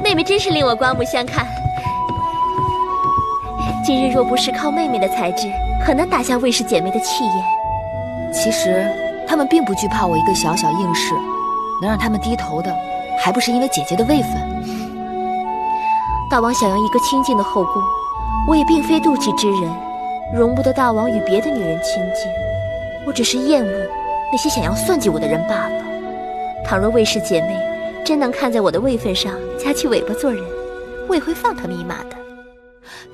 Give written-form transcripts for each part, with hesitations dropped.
妹妹真是令我刮目相看。今日若不是靠妹妹的才智，很难打下魏氏姐妹的气焰。其实他们并不惧怕我一个小小应试，能让他们低头的，还不是因为姐姐的位分。大王想要一个清静的后宫，我也并非妒忌之人，容不得大王与别的女人亲近。我只是厌恶那些想要算计我的人罢了。倘若魏氏姐妹真能看在我的位分上夹起尾巴做人，我也会放他们一马的。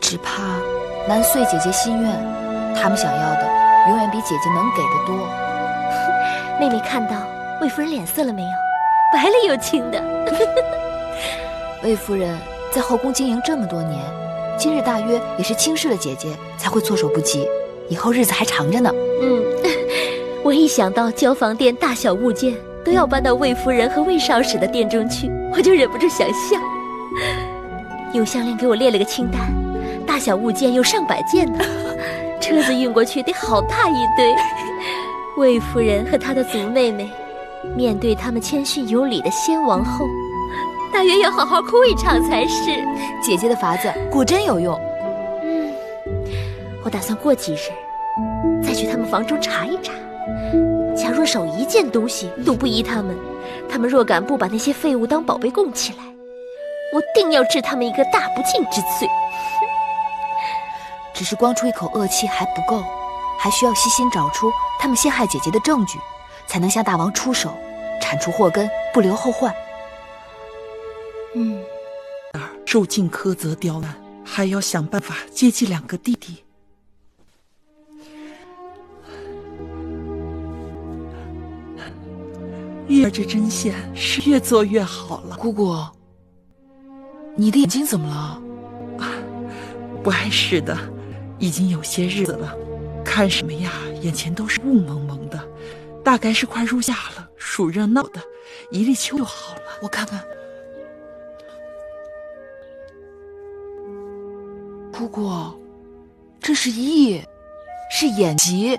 只怕难遂姐姐心愿，他们想要的永远比姐姐能给的多。妹妹看到魏夫人脸色了没有？白里有青的。魏夫人在后宫经营这么多年，今日大约也是轻视了姐姐，才会措手不及。以后日子还长着呢。我一想到交房店大小物件都要搬到魏夫人和魏少使的店中去，我就忍不住想笑。永香莲给我列了个清单，大小物件有上百件呢，车子运过去得好大一堆。魏夫人和她的族妹妹，面对他们谦逊有礼的先王后，大约要好好哭一场才是。姐姐的法子果真有用。我打算过几日再去他们房中查一查，假若少一件东西都不依他们若敢不把那些废物当宝贝供起来，我定要治他们一个大不敬之罪。只是光出一口恶气还不够，还需要细心找出他们陷害姐姐的证据，才能向大王出手，铲除祸根，不留后患。受尽苛责刁难，还要想办法接济2个弟弟。月儿这针线是越做越好了。姑姑，你的眼睛怎么了？不碍事的，已经有些日子了，看什么呀，眼前都是雾蒙蒙的，大概是快入夏了，暑热闹的，一立秋就好了。我看看。姑姑，这是翳，是眼疾，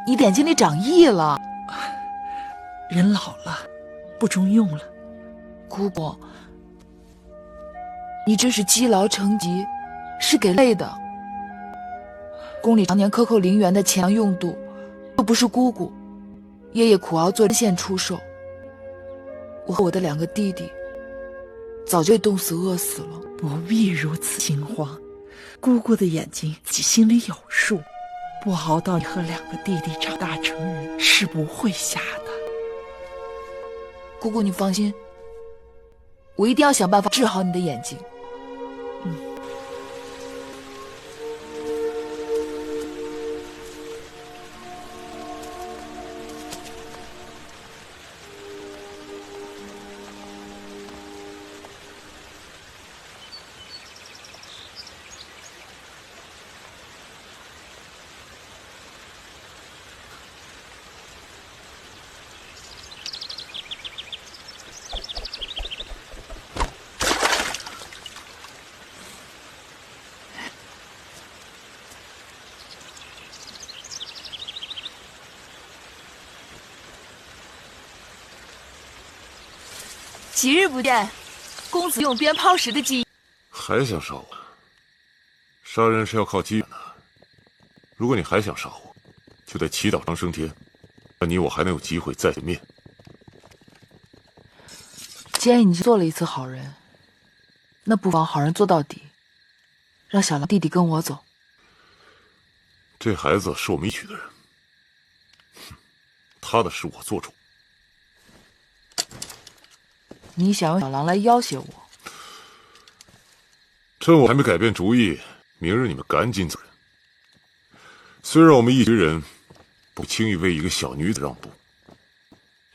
你的眼睛里长翳了。人老了，不中用了。姑姑，你这是积劳成疾，是给累的。宫里常年克扣陵园的钱粮用度，又不是姑姑，爷爷苦熬做针线出售。我和我的2个弟弟，早就被冻死饿死了。不必如此惊慌，姑姑的眼睛自己心里有数，不熬到你和2个弟弟长大成人，是不会瞎的。姑姑，你放心，我一定要想办法治好你的眼睛。几日不见，公子用鞭炮时的记忆。还想杀我？杀人是要靠机缘的。如果你还想杀我，就得祈祷长生天，让你我还能有机会再见面。既然已经做了一次好人，那不妨好人做到底，让小狼弟弟跟我走。这孩子是我们一娶的人，他的事我做主。你想用小狼来要挟我？趁我还没改变主意，明日你们赶紧走人。虽然我们一群人不轻易为一个小女子让步，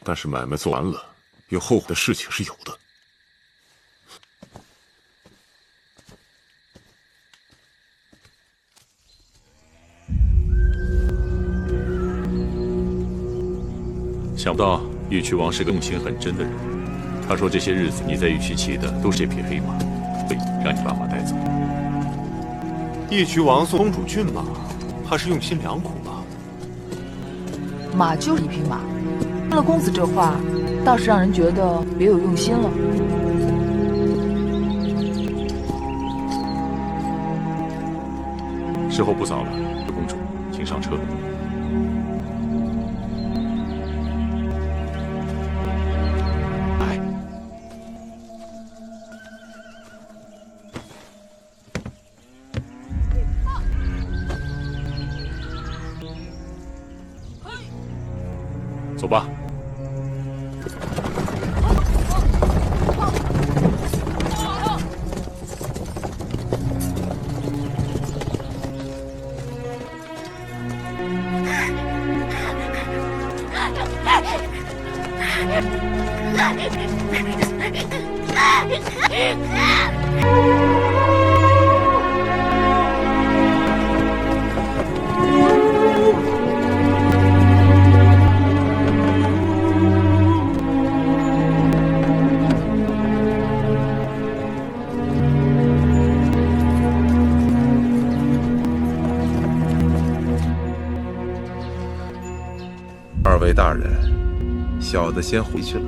但是买卖做完了，有后悔的事情是有的。想不到玉渠王是个用心很真的人。他说这些日子你在玉渠骑的都是这匹黑马，所以让你把马带走。义渠王送公主骏马，怕是用心良苦吧？马就是一匹马，听了公子这话，倒是让人觉得别有用心了。时候不早了，公主，请上车。来，走吧。二位大人，小的先回去了。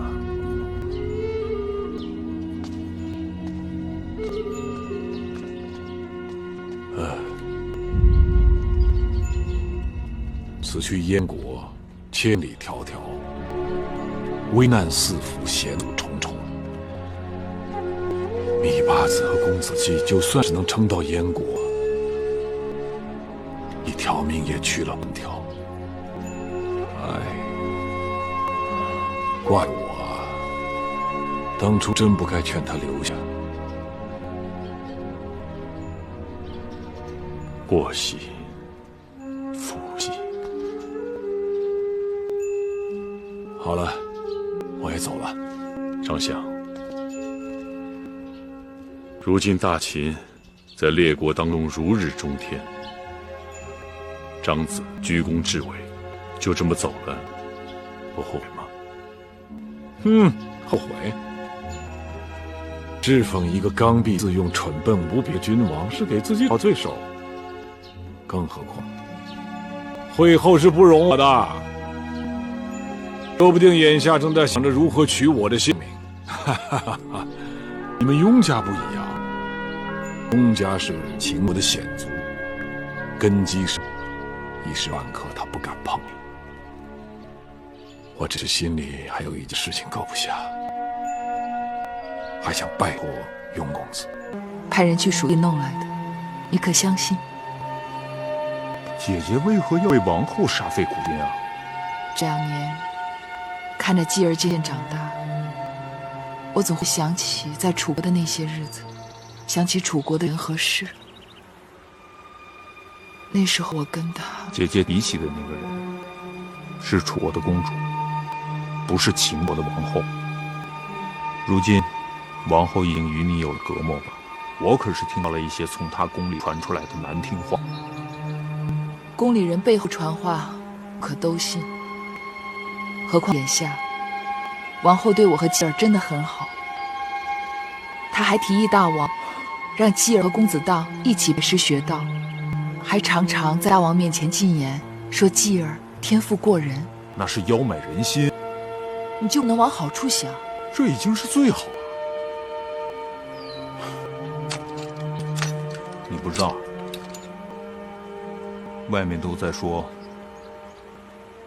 此去燕国，千里迢迢，危难四伏，险阻重重。芈八子和公子季就算是能撑到燕国，一条命也去了半条。哎，怪我啊！当初真不该劝他留下。过隙，复隙。好了，我也走了。丞相，如今大秦在列国当中如日中天，长子居功至伟，就这么走了，不后悔吗？后悔。侍奉一个刚愎自用、蠢笨无比的君王，是给自己找罪受。更何况，会后是不容我的，说不定眼下正在想着如何取我的性命。你们雍家不一样，雍家是秦国的显族，根基是一时半刻他不敢碰你。我只是心里还有一件事情搁不下，还想拜托雍公子。派人去蜀地弄来的，你可相信？姐姐为何要为王后煞费苦心啊？这2年，看着继儿渐渐长大，我总会想起在楚国的那些日子，想起楚国的人和事。那时候我跟他……姐姐提起的那个人，是楚国的公主，不是秦国的王后。如今，王后已经与你有了隔膜吧？我可是听到了一些从她宫里传出来的难听话。宫里人背后传话，可都信。何况眼下，王后对我和继儿真的很好。她还提议大王让继儿和公子荡一起拜师学道，还常常在大王面前进言，说继儿天赋过人。那是妖买人心，你就能往好处想。这已经是最好了。你不知道，外面都在说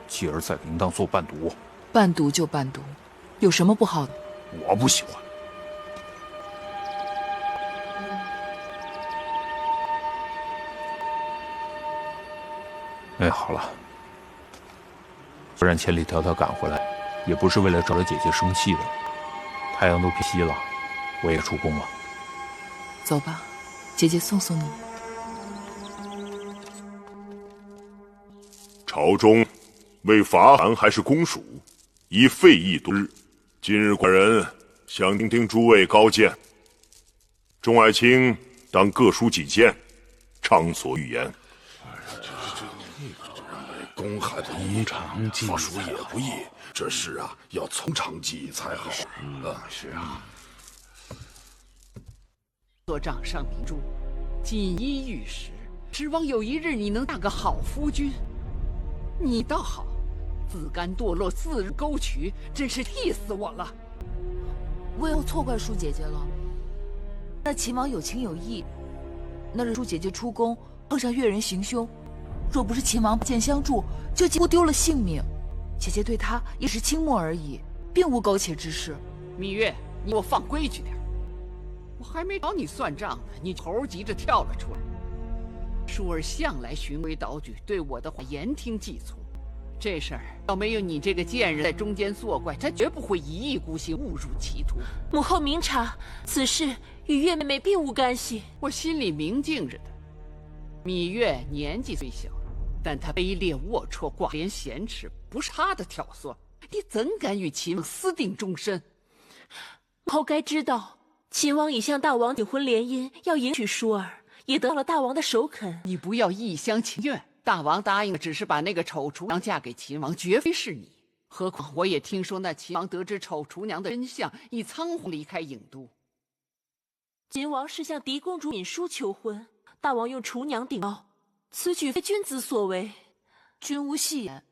继儿在铃铛做伴读。伴读就伴读，有什么不好的？我不喜欢。哎，好了，不然千里迢迢赶回来，也不是为了招惹姐姐生气的。太阳都偏西了，我也出宫了。走吧，姐姐送送你。朝中为伐韩还是攻蜀，已费议多日。今日寡人想听听诸位高见。众爱卿当各抒己见，畅所欲言。公汉不常发书也不易，这事啊要从长计议才好。是啊。做掌上明珠，锦衣玉食，指望有一日你能当个好夫君。你倒好，自甘堕落，自入沟渠，真是气死我了。我又错怪舒姐姐了。那秦王有情有义，那日舒姐姐出宫，碰上越人行凶，若不是秦王剑相助，就几乎丢了性命。姐姐对他也是轻漠而已，并无苟且之事。芈月，你给我放规矩点。我还没找你算账呢，你猴急着跳了出来。舒儿向来循规蹈矩，对我的话言听计从。这事儿要没有你这个贱人在中间作怪，他绝不会一意孤行，误入歧途。母后明察，此事与月妹妹并无干系。我心里明镜着的。芈月年纪虽小，但她卑劣龌龊、寡廉鲜耻，不是她的挑唆，你怎敢与秦王私定终身？母后该知道，秦王已向大王订婚联姻，要迎娶舒儿，也得到了大王的首肯。你不要一厢情愿。大王答应的只是把那个丑厨娘嫁给秦王，绝非是你。何况我也听说那秦王得知丑厨娘的真相，已仓皇离开郢都。秦王是向嫡公主闵淑求婚，大王用厨娘顶包，此举非君子所为。君无戏言。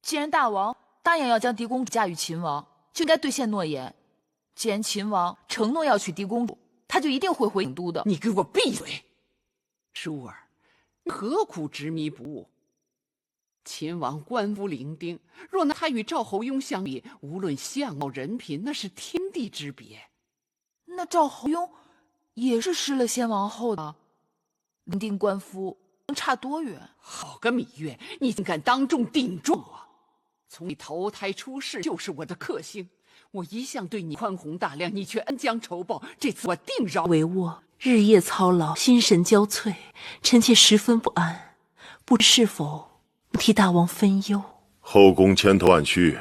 既然大王答应要将嫡公主嫁与秦王，就应该兑现诺言。既然秦王承诺要娶嫡公主，他就一定会回郢都的。你给我闭嘴！舒儿，你何苦执迷不悟？秦王官夫伶仃，若拿他与赵侯雍相比，无论相貌人品，那是天地之别。那赵侯雍也是失了先王后的，伶仃官夫能差多远？好个芈月，你竟敢当众顶撞我！从你投胎出世就是我的克星，我一向对你宽宏大量，你却恩将仇报，这次我定饶为卧，日夜操劳，心神交瘁，臣妾十分不安，不知是否替大王分忧。后宫千头万绪，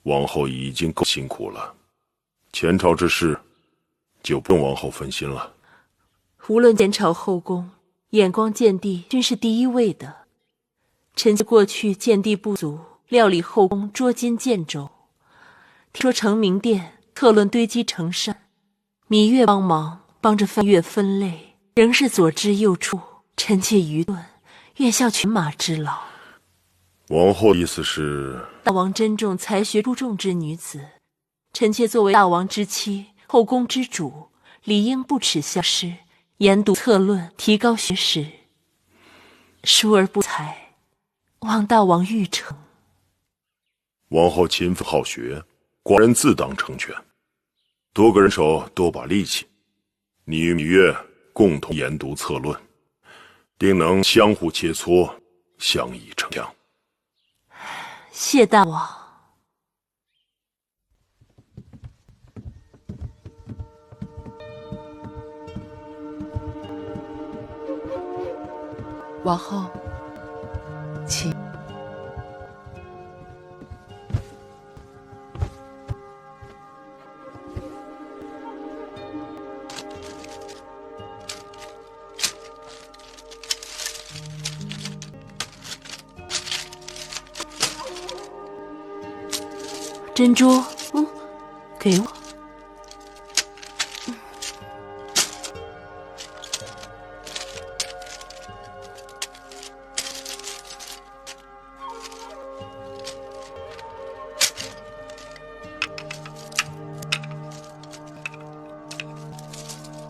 王后已经够辛苦了，前朝之事就不用王后分心了。无论前朝后宫，眼光见地均是第一位的。臣妾过去见地不足，料理后宫捉襟见肘。听说承明殿策论堆积成山，芈月帮着翻阅分类，仍是左支右绌，臣妾愚钝，愿效犬马之劳。王后意思是，大王珍重才学出众之女子，臣妾作为大王之妻，后宫之主，理应不耻相师，研读策论，提高学识。疏而不才，望大王御惩。王后勤奋好学，寡人自当成全。多个人手，多把力气，你与芈月共同研读策论，定能相互切磋，相以成强。谢大王。王后，请。珍珠，给我。